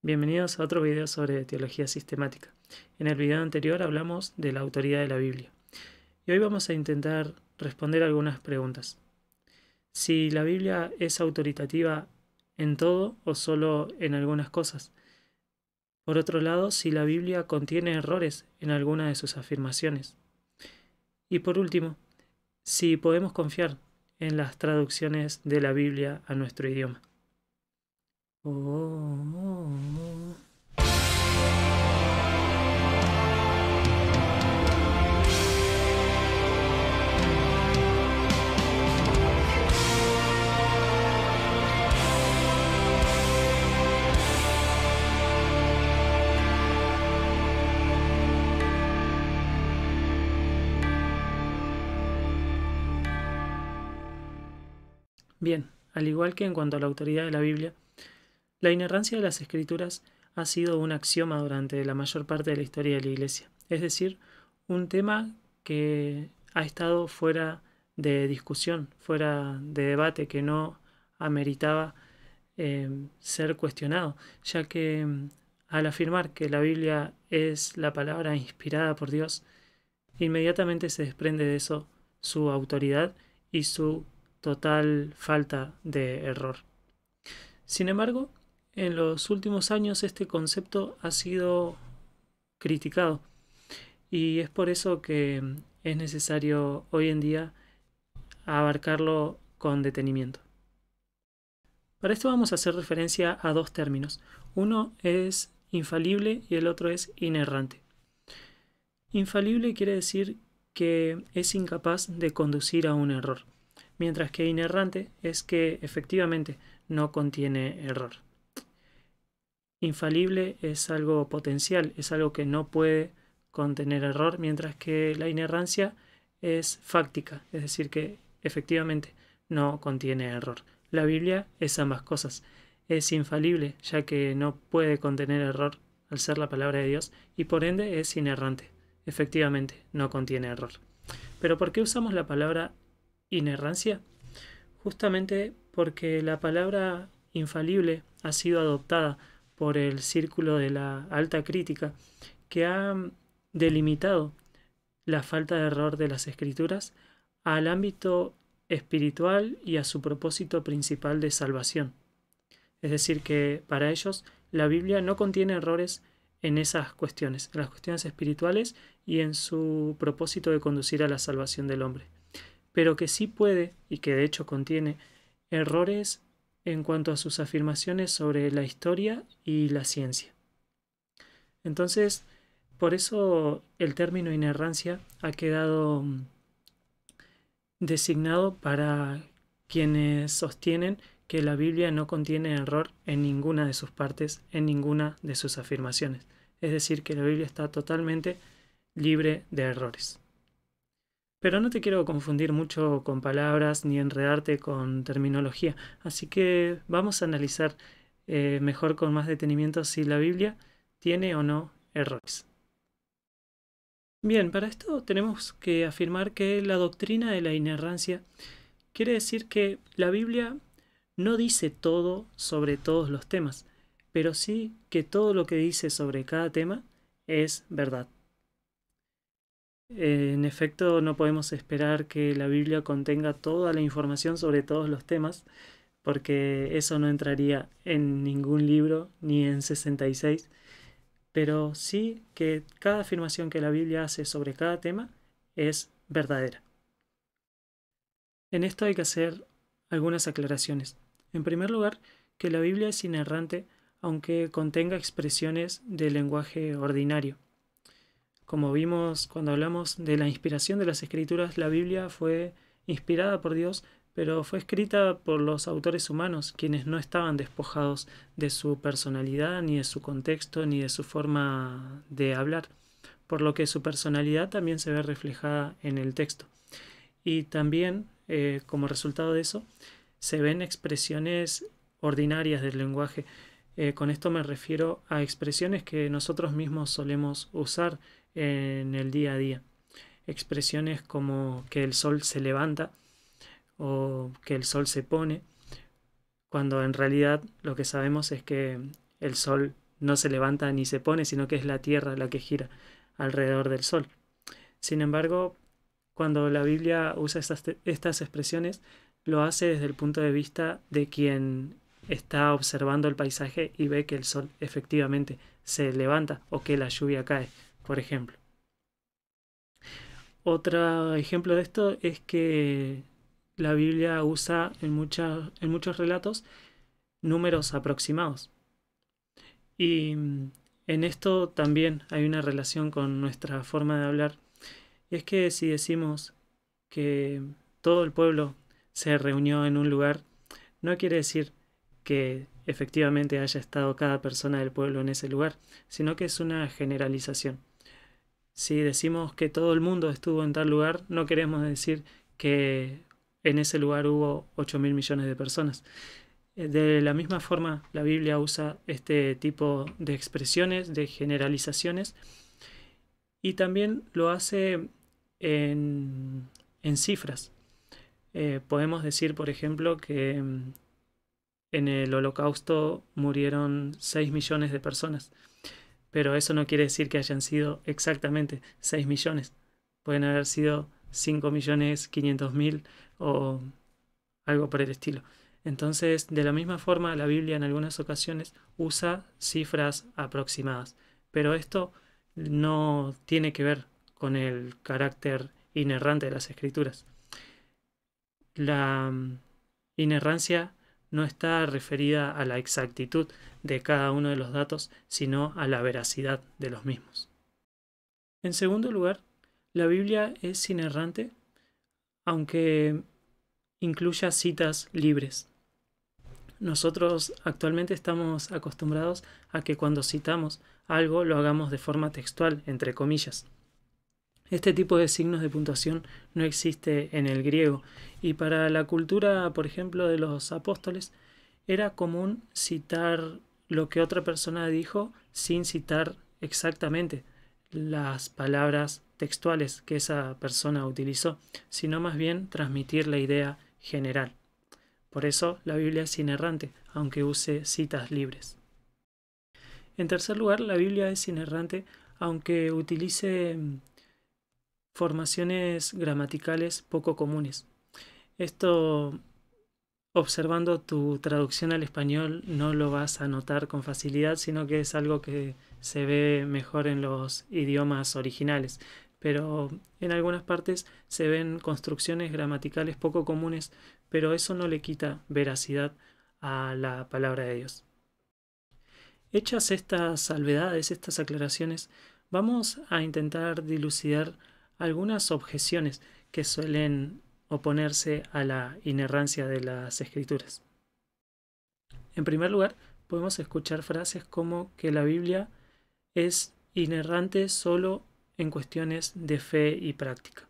Bienvenidos a otro video sobre teología sistemática. En el video anterior hablamos de la autoridad de la Biblia y hoy vamos a intentar responder algunas preguntas. Si la Biblia es autoritativa en todo o solo en algunas cosas. Por otro lado, si la Biblia contiene errores en alguna de sus afirmaciones. Y por último, si podemos confiar en las traducciones de la Biblia a nuestro idioma. Bien, al igual que en cuanto a la autoridad de la Biblia, la inerrancia de las Escrituras ha sido un axioma durante la mayor parte de la historia de la Iglesia, es decir, un tema que ha estado fuera de discusión, fuera de debate, que no ameritaba ser cuestionado, ya que al afirmar que la Biblia es la palabra inspirada por Dios, inmediatamente se desprende de eso su autoridad y su total falta de error. Sin embargo, en los últimos años este concepto ha sido criticado y es por eso que es necesario hoy en día abarcarlo con detenimiento. Para esto vamos a hacer referencia a dos términos. Uno es infalible y el otro es inerrante. Infalible quiere decir que es incapaz de conducir a un error, mientras que inerrante es que efectivamente no contiene error. Infalible es algo potencial, es algo que no puede contener error, mientras que la inerrancia es fáctica, es decir, que efectivamente no contiene error. La Biblia es ambas cosas. Es infalible, ya que no puede contener error al ser la palabra de Dios, y por ende es inerrante. Efectivamente, no contiene error. ¿Pero por qué usamos la palabra inerrancia? Justamente porque la palabra infalible ha sido adoptada por el círculo de la alta crítica, que ha delimitado la falta de error de las escrituras al ámbito espiritual y a su propósito principal de salvación. Es decir, que para ellos la Biblia no contiene errores en esas cuestiones, en las cuestiones espirituales y en su propósito de conducir a la salvación del hombre, pero que sí puede, y que de hecho contiene, errores en cuanto a sus afirmaciones sobre la historia y la ciencia. Entonces, por eso el término inerrancia ha quedado designado para quienes sostienen que la Biblia no contiene error en ninguna de sus partes, en ninguna de sus afirmaciones. Es decir, que la Biblia está totalmente libre de errores. Pero no te quiero confundir mucho con palabras ni enredarte con terminología, así que vamos a analizar mejor con más detenimiento si la Biblia tiene o no errores. Bien, para esto tenemos que afirmar que la doctrina de la inerrancia quiere decir que la Biblia no dice todo sobre todos los temas, pero sí que todo lo que dice sobre cada tema es verdad. En efecto, no podemos esperar que la Biblia contenga toda la información sobre todos los temas, porque eso no entraría en ningún libro ni en 66, pero sí que cada afirmación que la Biblia hace sobre cada tema es verdadera. En esto hay que hacer algunas aclaraciones. En primer lugar, que la Biblia es inerrante aunque contenga expresiones de lenguaje ordinario. Como vimos cuando hablamos de la inspiración de las Escrituras, la Biblia fue inspirada por Dios, pero fue escrita por los autores humanos, quienes no estaban despojados de su personalidad, ni de su contexto, ni de su forma de hablar, por lo que su personalidad también se ve reflejada en el texto. Y también, como resultado de eso, se ven expresiones ordinarias del lenguaje. Con esto me refiero a expresiones que nosotros mismos solemos usar en el día a día. Expresiones como que el sol se levanta o que el sol se pone, cuando en realidad lo que sabemos es que el sol no se levanta ni se pone, sino que es la Tierra la que gira alrededor del Sol. Sin embargo, cuando la Biblia usa estas expresiones, lo hace desde el punto de vista de quien está observando el paisaje y ve que el sol efectivamente se levanta o que la lluvia cae, por ejemplo. Otro ejemplo de esto es que la Biblia usa en muchos relatos números aproximados. Y en esto también hay una relación con nuestra forma de hablar. Y es que si decimos que todo el pueblo se reunió en un lugar, no quiere decir que efectivamente haya estado cada persona del pueblo en ese lugar, sino que es una generalización. Si decimos que todo el mundo estuvo en tal lugar, no queremos decir que en ese lugar hubo 8.000 millones de personas. De la misma forma, la Biblia usa este tipo de expresiones, de generalizaciones, y también lo hace en cifras. Podemos decir, por ejemplo, que en el Holocausto murieron 6 millones de personas, pero eso no quiere decir que hayan sido exactamente 6 millones. Pueden haber sido 5.500.000 o algo por el estilo. Entonces, de la misma forma, la Biblia en algunas ocasiones usa cifras aproximadas, pero esto no tiene que ver con el carácter inerrante de las escrituras. La inerrancia no está referida a la exactitud de cada uno de los datos, sino a la veracidad de los mismos. En segundo lugar, la Biblia es inerrante, aunque incluya citas libres. Nosotros actualmente estamos acostumbrados a que cuando citamos algo lo hagamos de forma textual, entre comillas. Este tipo de signos de puntuación no existe en el griego, y para la cultura, por ejemplo, de los apóstoles, era común citar lo que otra persona dijo sin citar exactamente las palabras textuales que esa persona utilizó, sino más bien transmitir la idea general. Por eso la Biblia es inerrante, aunque use citas libres. En tercer lugar, la Biblia es inerrante, aunque utilice formaciones gramaticales poco comunes. Esto, observando tu traducción al español, no lo vas a notar con facilidad, sino que es algo que se ve mejor en los idiomas originales. Pero en algunas partes se ven construcciones gramaticales poco comunes, pero eso no le quita veracidad a la palabra de Dios. Hechas estas salvedades, estas aclaraciones, vamos a intentar dilucidar algunas objeciones que suelen oponerse a la inerrancia de las escrituras. En primer lugar, podemos escuchar frases como que la Biblia es inerrante solo en cuestiones de fe y práctica.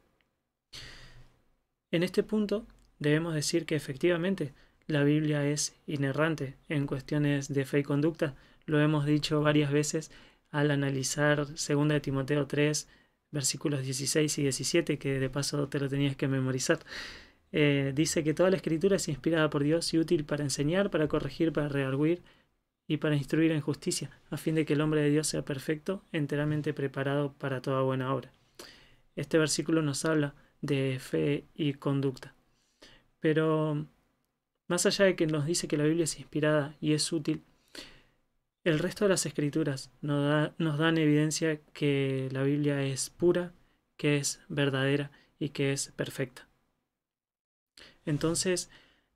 En este punto debemos decir que efectivamente la Biblia es inerrante en cuestiones de fe y conducta. Lo hemos dicho varias veces al analizar 2 de Timoteo 3, versículos 16 y 17, que de paso te lo tenías que memorizar. Dice que toda la escritura es inspirada por Dios y útil para enseñar, para corregir, para redarguir y para instruir en justicia, a fin de que el hombre de Dios sea perfecto, enteramente preparado para toda buena obra. Este versículo nos habla de fe y conducta. Pero más allá de que nos dice que la Biblia es inspirada y es útil, el resto de las escrituras nos dan evidencia que la Biblia es pura, que es verdadera y que es perfecta. Entonces,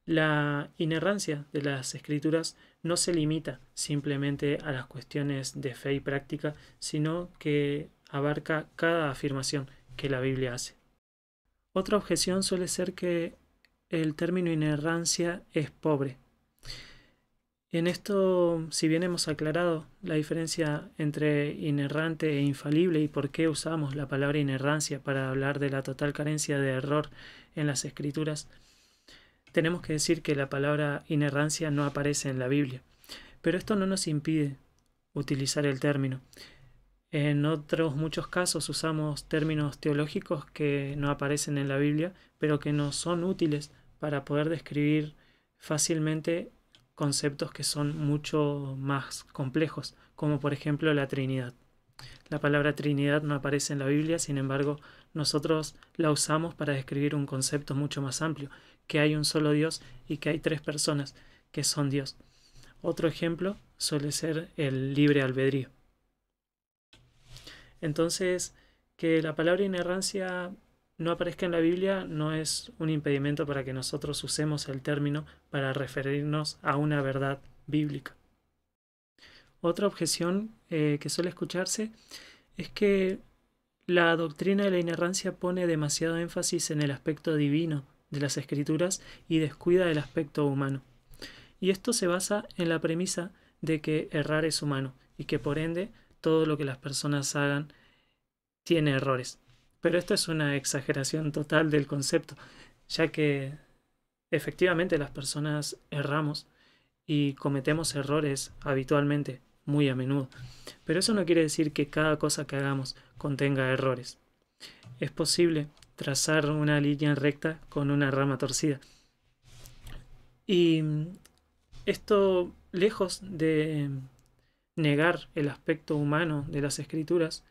la inerrancia de las escrituras no se limita simplemente a las cuestiones de fe y práctica, sino que abarca cada afirmación que la Biblia hace. Otra objeción suele ser que el término inerrancia es pobre. En esto, si bien hemos aclarado la diferencia entre inerrante e infalible y por qué usamos la palabra inerrancia para hablar de la total carencia de error en las escrituras, tenemos que decir que la palabra inerrancia no aparece en la Biblia. Pero esto no nos impide utilizar el término. En otros muchos casos usamos términos teológicos que no aparecen en la Biblia, pero que nos son útiles para poder describir fácilmente conceptos que son mucho más complejos, como por ejemplo la Trinidad. La palabra Trinidad no aparece en la Biblia, sin embargo, nosotros la usamos para describir un concepto mucho más amplio, que hay un solo Dios y que hay tres personas que son Dios. Otro ejemplo suele ser el libre albedrío. Entonces, que la palabra inerrancia no aparezca en la Biblia no es un impedimento para que nosotros usemos el término para referirnos a una verdad bíblica. Otra objeción que suele escucharse es que la doctrina de la inerrancia pone demasiado énfasis en el aspecto divino de las escrituras y descuida el aspecto humano. Y esto se basa en la premisa de que errar es humano y que por ende todo lo que las personas hagan tiene errores. Pero esto es una exageración total del concepto, ya que efectivamente las personas erramos y cometemos errores habitualmente, muy a menudo. Pero eso no quiere decir que cada cosa que hagamos contenga errores. Es posible trazar una línea recta con una rama torcida. Y esto, lejos de negar el aspecto humano de las escrituras,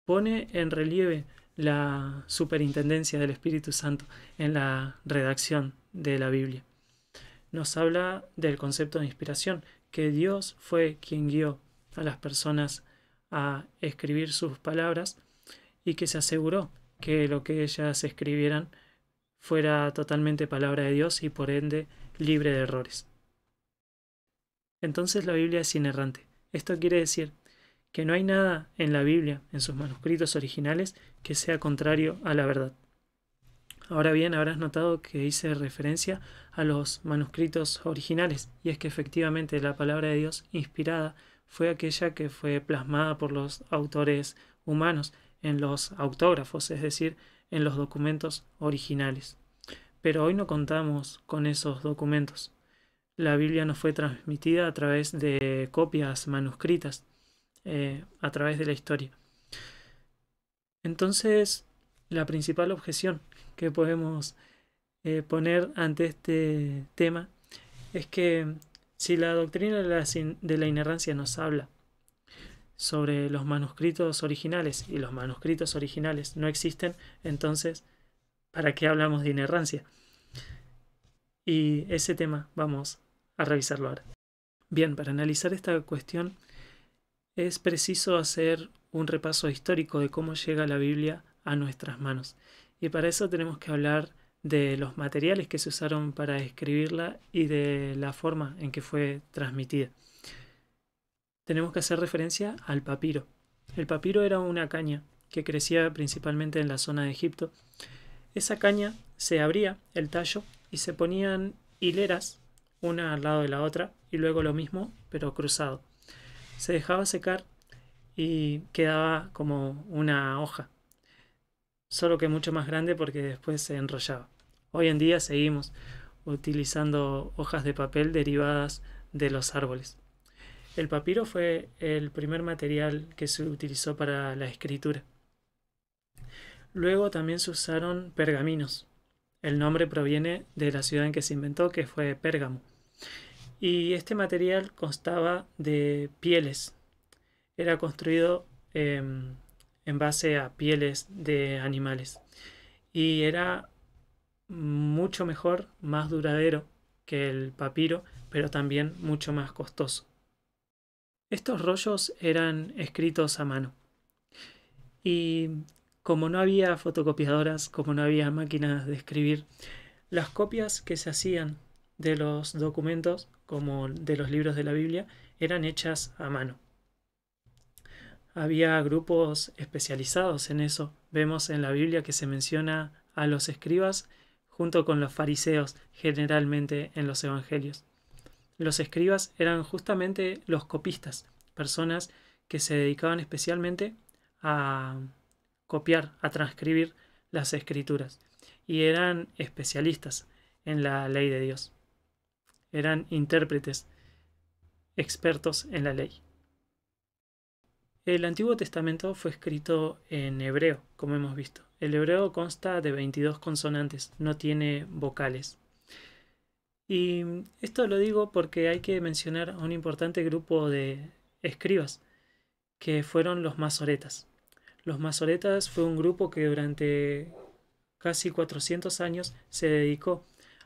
pone en relieve la superintendencia del Espíritu Santo en la redacción de la Biblia. Nos habla del concepto de inspiración, que Dios fue quien guió a las personas a escribir sus palabras y que se aseguró que lo que ellas escribieran fuera totalmente palabra de Dios y por ende libre de errores. Entonces la Biblia es inerrante. Esto quiere decir que no hay nada en la Biblia, en sus manuscritos originales, que sea contrario a la verdad. Ahora bien, habrás notado que hice referencia a los manuscritos originales, y es que efectivamente la palabra de Dios inspirada fue aquella que fue plasmada por los autores humanos en los autógrafos, es decir, en los documentos originales. Pero hoy no contamos con esos documentos. La Biblia nos fue transmitida a través de copias manuscritas, a través de la historia. Entonces, la principal objeción que podemos poner ante este tema es que si la doctrina de la inerrancia nos habla sobre los manuscritos originales y los manuscritos originales no existen, entonces, ¿para qué hablamos de inerrancia? Y ese tema vamos a revisarlo ahora. Bien, para analizar esta cuestión es preciso hacer un repaso histórico de cómo llega la Biblia a nuestras manos. Y para eso tenemos que hablar de los materiales que se usaron para escribirla y de la forma en que fue transmitida. Tenemos que hacer referencia al papiro. El papiro era una caña que crecía principalmente en la zona de Egipto. Esa caña se abría el tallo y se ponían hileras una al lado de la otra y luego lo mismo pero cruzado. Se dejaba secar y quedaba como una hoja, solo que mucho más grande porque después se enrollaba. Hoy en día seguimos utilizando hojas de papel derivadas de los árboles. El papiro fue el primer material que se utilizó para la escritura. Luego también se usaron pergaminos. El nombre proviene de la ciudad en que se inventó, que fue Pérgamo. Y este material constaba de pieles. Era construido en base a pieles de animales. Y era mucho mejor, más duradero que el papiro, pero también mucho más costoso. Estos rollos eran escritos a mano. Y como no había fotocopiadoras, como no había máquinas de escribir, las copias que se hacían de los documentos, como de los libros de la Biblia, eran hechas a mano. Había grupos especializados en eso. Vemos en la Biblia que se menciona a los escribas junto con los fariseos, generalmente en los evangelios. Los escribas eran justamente los copistas, personas que se dedicaban especialmente a copiar, a transcribir las escrituras, y eran especialistas en la ley de Dios. Eran intérpretes, expertos en la ley. El Antiguo Testamento fue escrito en hebreo, como hemos visto. El hebreo consta de 22 consonantes, no tiene vocales. Y esto lo digo porque hay que mencionar a un importante grupo de escribas, que fueron los masoretas. Los masoretas fue un grupo que durante casi 400 años se dedicó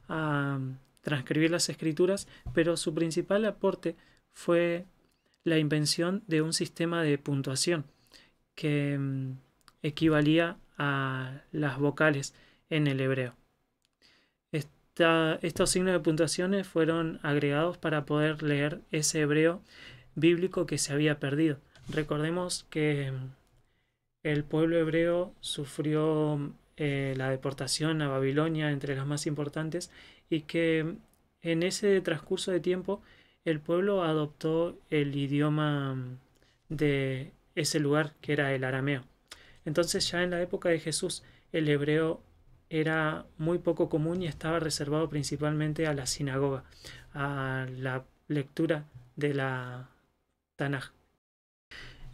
a transcribir las escrituras, pero su principal aporte fue la invención de un sistema de puntuación que equivalía a las vocales en el hebreo. Estos signos de puntuaciones fueron agregados para poder leer ese hebreo bíblico que se había perdido. Recordemos que el pueblo hebreo sufrió la deportación a Babilonia, entre las más importantes, y que en ese transcurso de tiempo el pueblo adoptó el idioma de ese lugar, que era el arameo. Entonces ya en la época de Jesús el hebreo era muy poco común y estaba reservado principalmente a la sinagoga, a la lectura de la Tanaj.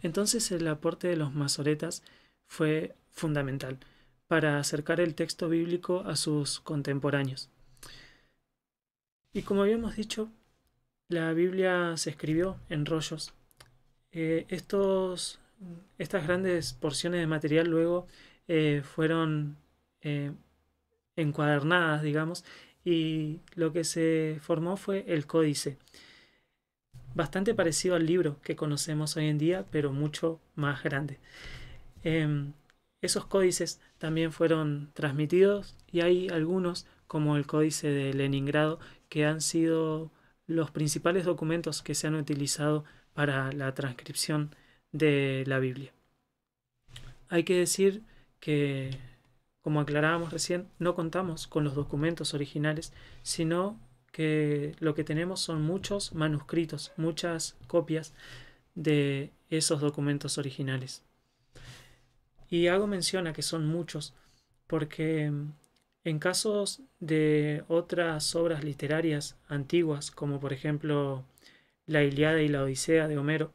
Entonces el aporte de los masoretas fue fundamental para acercar el texto bíblico a sus contemporáneos. Y como habíamos dicho, la Biblia se escribió en rollos. Estas grandes porciones de material luego fueron eh, encuadernadas, digamos, y lo que se formó fue el códice, bastante parecido al libro que conocemos hoy en día, pero mucho más grande. Em, Esos códices también fueron transmitidos y hay algunos, como el códice de Leningrado, que han sido los principales documentos que se han utilizado para la transcripción de la Biblia. Hay que decir que, como aclarábamos recién, no contamos con los documentos originales, sino que lo que tenemos son muchos manuscritos, muchas copias de esos documentos originales. Y hago mención a que son muchos, porque en casos de otras obras literarias antiguas, como por ejemplo la Ilíada y la Odisea de Homero,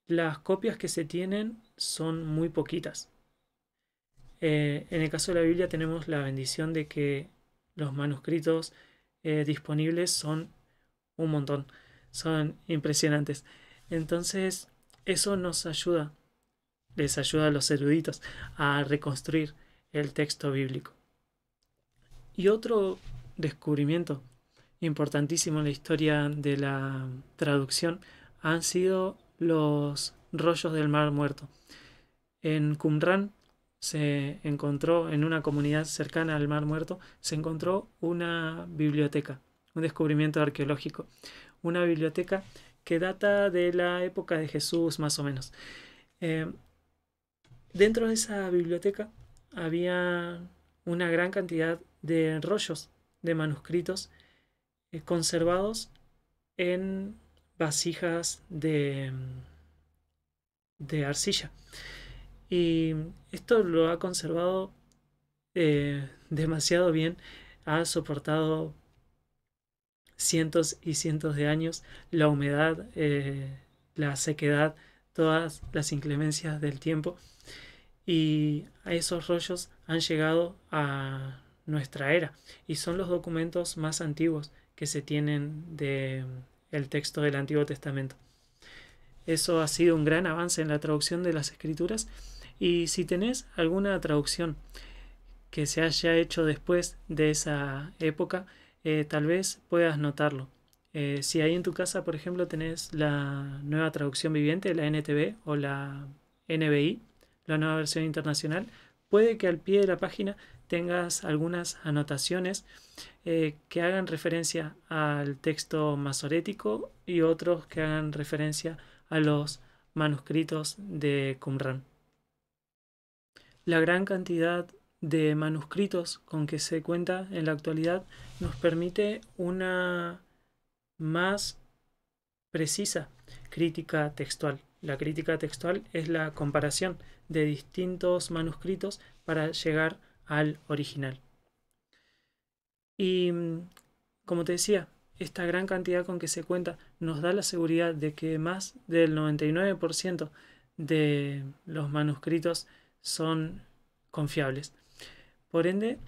las copias que se tienen son muy poquitas. En el caso de la Biblia tenemos la bendición de que los manuscritos disponibles son un montón, son impresionantes. Entonces, eso nos ayuda, les ayuda a los eruditos a reconstruir el texto bíblico. Y otro descubrimiento importantísimo en la historia de la traducción han sido los rollos del Mar Muerto. En Qumran se encontró, en una comunidad cercana al Mar Muerto, se encontró una biblioteca, un descubrimiento arqueológico, una biblioteca que data de la época de Jesús más o menos. Eh, Dentro de esa biblioteca había una gran cantidad de rollos de manuscritos conservados en vasijas de arcilla. Y esto lo ha conservado demasiado bien, ha soportado cientos y cientos de años la humedad, la sequedad, todas las inclemencias del tiempo. Y a esos rollos han llegado a nuestra era y son los documentos más antiguos que se tienen de el texto del Antiguo Testamento. Eso ha sido un gran avance en la traducción de las escrituras y si tenés alguna traducción que se haya hecho después de esa época, tal vez puedas notarlo. Si ahí en tu casa, por ejemplo, tenés la nueva traducción viviente, la NTV o la NBI, la nueva versión internacional, puede que al pie de la página tengas algunas anotaciones que hagan referencia al texto masorético y otros que hagan referencia a los manuscritos de Qumran. La gran cantidad de manuscritos con que se cuenta en la actualidad nos permite una más precisa crítica textual. La crítica textual es la comparación de distintos manuscritos para llegar al original. Y como te decía, esta gran cantidad con que se cuenta nos da la seguridad de que más del 99% de los manuscritos son confiables. Por ende,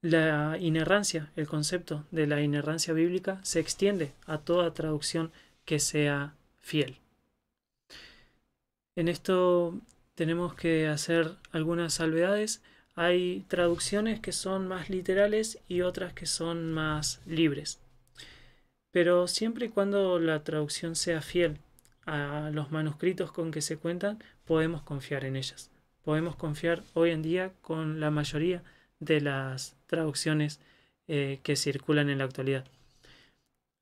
La inerrancia, el concepto de la inerrancia bíblica se extiende a toda traducción que sea fiel. En esto tenemos que hacer algunas salvedades. Hay traducciones que son más literales y otras que son más libres. Pero siempre y cuando la traducción sea fiel a los manuscritos con que se cuentan, podemos confiar en ellas. Podemos confiar hoy en día con la mayoría de las traducciones que circulan en la actualidad.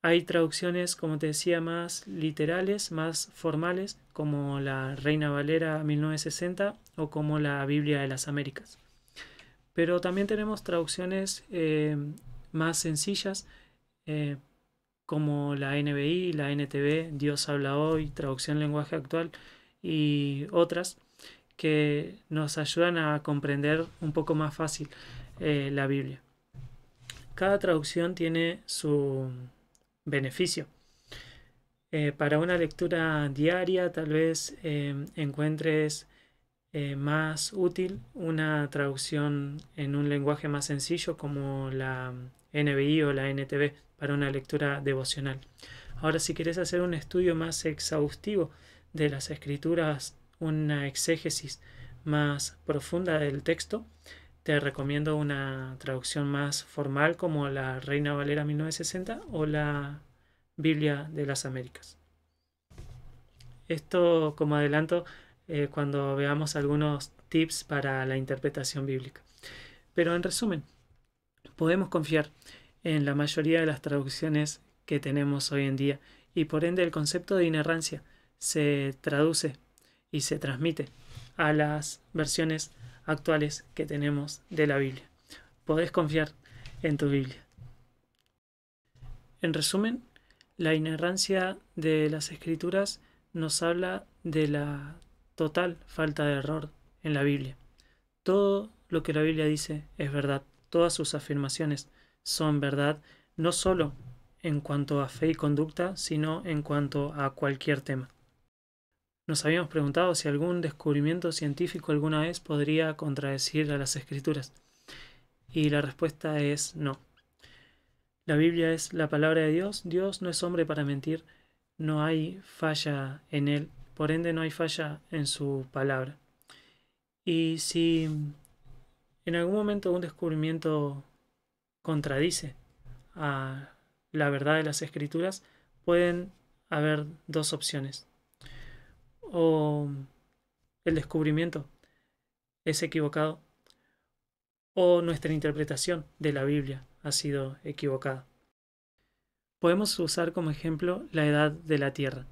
Hay traducciones, como te decía, más literales, más formales, como la Reina Valera 1960 o como la Biblia de las Américas. Pero también tenemos traducciones más sencillas, eh, como la NBI, la NTV, Dios habla hoy, traducción lenguaje actual y otras que nos ayudan a comprender un poco más fácil la Biblia. Cada traducción tiene su beneficio. Para una lectura diaria tal vez encuentres más útil una traducción en un lenguaje más sencillo como la NBI o la NTV para una lectura devocional. Ahora, si quieres hacer un estudio más exhaustivo de las escrituras, una exégesis más profunda del texto, te recomiendo una traducción más formal como la Reina Valera 1960 o la Biblia de las Américas. Esto como adelanto cuando veamos algunos tips para la interpretación bíblica. Pero en resumen, podemos confiar en la mayoría de las traducciones que tenemos hoy en día y por ende el concepto de inerrancia se traduce y se transmite a las versiones actuales que tenemos de la Biblia. Podés confiar en tu Biblia. En resumen, la inerrancia de las escrituras nos habla de la total falta de error en la Biblia. Todo lo que la Biblia dice es verdad, todas sus afirmaciones son verdad, no solo en cuanto a fe y conducta, sino en cuanto a cualquier tema. Nos habíamos preguntado si algún descubrimiento científico alguna vez podría contradecir a las escrituras. Y la respuesta es no. La Biblia es la palabra de Dios. Dios no es hombre para mentir. No hay falla en él. Por ende no hay falla en su palabra. Y si en algún momento un descubrimiento contradice a la verdad de las escrituras, pueden haber dos opciones. O el descubrimiento es equivocado o nuestra interpretación de la Biblia ha sido equivocada. Podemos usar como ejemplo la edad de la Tierra.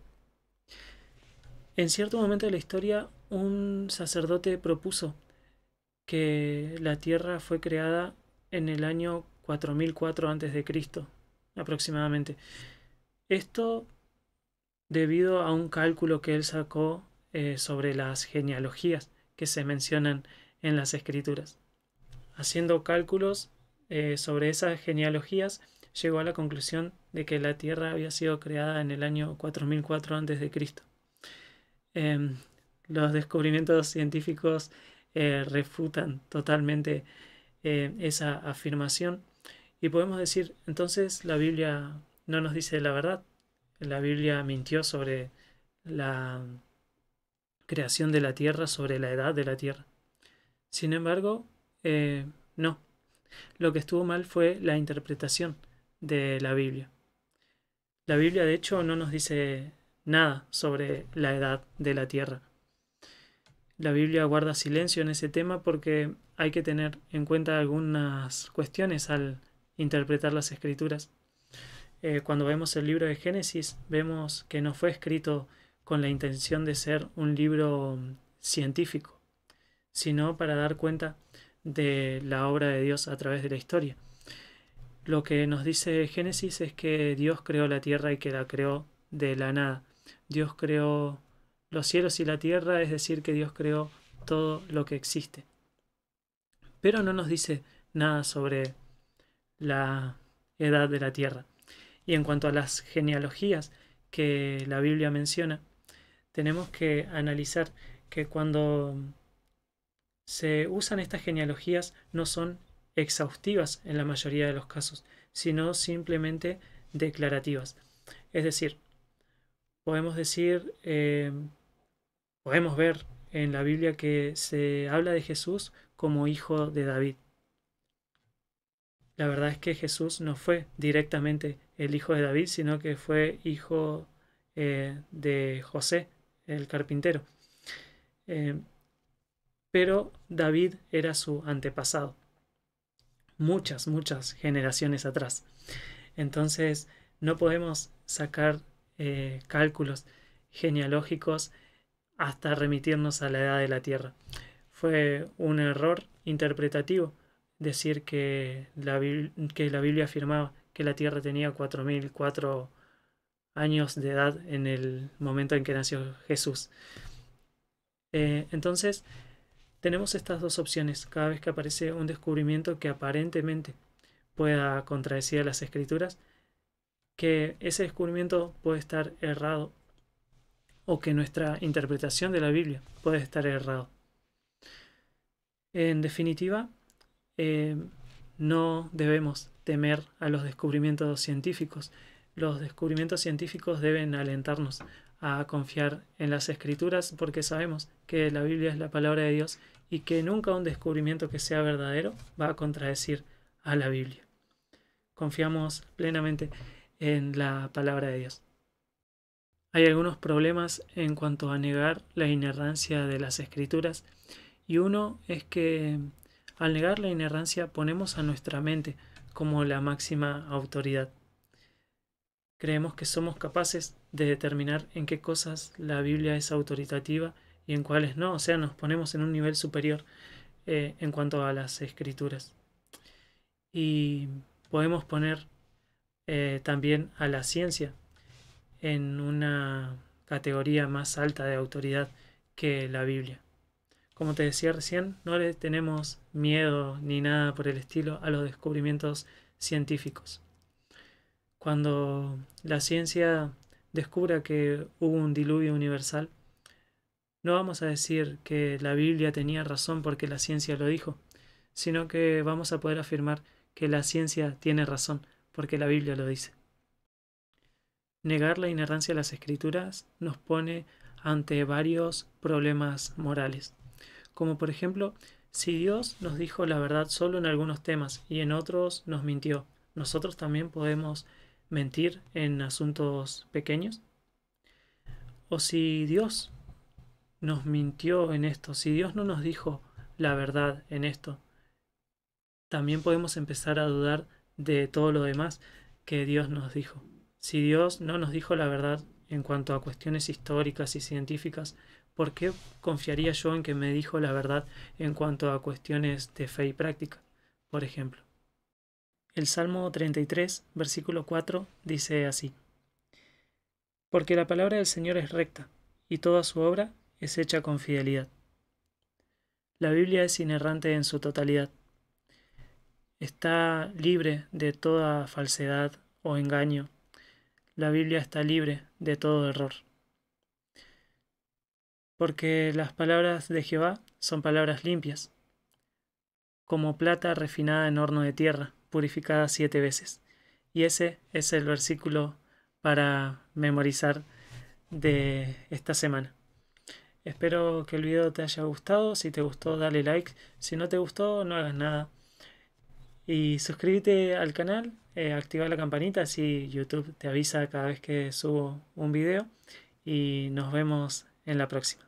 En cierto momento de la historia, un sacerdote propuso que la Tierra fue creada en el año 4004 a.C., aproximadamente. Esto debido a un cálculo que él sacó sobre las genealogías que se mencionan en las escrituras. Haciendo cálculos sobre esas genealogías, llegó a la conclusión de que la Tierra había sido creada en el año 4004 a.C. Los descubrimientos científicos refutan totalmente esa afirmación y podemos decir, entonces la Biblia no nos dice la verdad. La Biblia mintió sobre la creación de la Tierra, sobre la edad de la Tierra. Sin embargo, no. Lo que estuvo mal fue la interpretación de la Biblia. La Biblia, de hecho, no nos dice nada sobre la edad de la Tierra. La Biblia guarda silencio en ese tema porque hay que tener en cuenta algunas cuestiones al interpretar las escrituras. Cuando vemos el libro de Génesis, vemos que no fue escrito con la intención de ser un libro científico, sino para dar cuenta de la obra de Dios a través de la historia. Lo que nos dice Génesis es que Dios creó la tierra y que la creó de la nada. Dios creó los cielos y la tierra, es decir, que Dios creó todo lo que existe. Pero no nos dice nada sobre la edad de la tierra. Y en cuanto a las genealogías que la Biblia menciona, tenemos que analizar que cuando se usan estas genealogías no son exhaustivas en la mayoría de los casos, sino simplemente declarativas. Es decir, podemos decir, podemos ver en la Biblia que se habla de Jesús como hijo de David. La verdad es que Jesús no fue directamente el hijo de David, sino que fue hijo de José, el carpintero. Pero David era su antepasado, muchas generaciones atrás. Entonces no podemos sacar cálculos genealógicos hasta remitirnos a la edad de la Tierra. Fue un error interpretativo decir que la Biblia afirmaba que la Tierra tenía 4004 años de edad en el momento en que nació Jesús. Entonces, tenemos estas dos opciones cada vez que aparece un descubrimiento que aparentemente pueda contradecir a las Escrituras, que ese descubrimiento puede estar errado o que nuestra interpretación de la Biblia puede estar errado. En definitiva, no debemos temer a los descubrimientos científicos. Los descubrimientos científicos deben alentarnos a confiar en las Escrituras porque sabemos que la Biblia es la palabra de Dios y que nunca un descubrimiento que sea verdadero va a contradecir a la Biblia. Confiamos plenamente en la palabra de Dios. Hay algunos problemas en cuanto a negar la inerrancia de las Escrituras y uno es que al negar la inerrancia ponemos a nuestra mente como la máxima autoridad. Creemos que somos capaces de determinar en qué cosas la Biblia es autoritativa y en cuáles no. O sea, nos ponemos en un nivel superior en cuanto a las Escrituras. Y podemos poner también a la ciencia en una categoría más alta de autoridad que la Biblia. Como te decía recién, no le tenemos miedo ni nada por el estilo a los descubrimientos científicos. Cuando la ciencia descubra que hubo un diluvio universal, no vamos a decir que la Biblia tenía razón porque la ciencia lo dijo, sino que vamos a poder afirmar que la ciencia tiene razón porque la Biblia lo dice. Negar la inerrancia de las Escrituras nos pone ante varios problemas morales, como por ejemplo, si Dios nos dijo la verdad solo en algunos temas y en otros nos mintió, ¿nosotros también podemos mentir en asuntos pequeños? O si Dios nos mintió en esto, si Dios no nos dijo la verdad en esto, también podemos empezar a dudar de todo lo demás que Dios nos dijo. Si Dios no nos dijo la verdad en cuanto a cuestiones históricas y científicas, ¿por qué confiaría yo en que me dijo la verdad en cuanto a cuestiones de fe y práctica, por ejemplo? El Salmo 33, versículo 4, dice así: Porque la palabra del Señor es recta, y toda su obra es hecha con fidelidad. La Biblia es inerrante en su totalidad. Está libre de toda falsedad o engaño. La Biblia está libre de todo error. Porque las palabras de Jehová son palabras limpias, como plata refinada en horno de tierra, purificada 7 veces. Y ese es el versículo para memorizar de esta semana. Espero que el video te haya gustado. Si te gustó, dale like. Si no te gustó, no hagas nada. Y suscríbete al canal, activa la campanita, así YouTube te avisa cada vez que subo un video. Y nos vemos en la próxima.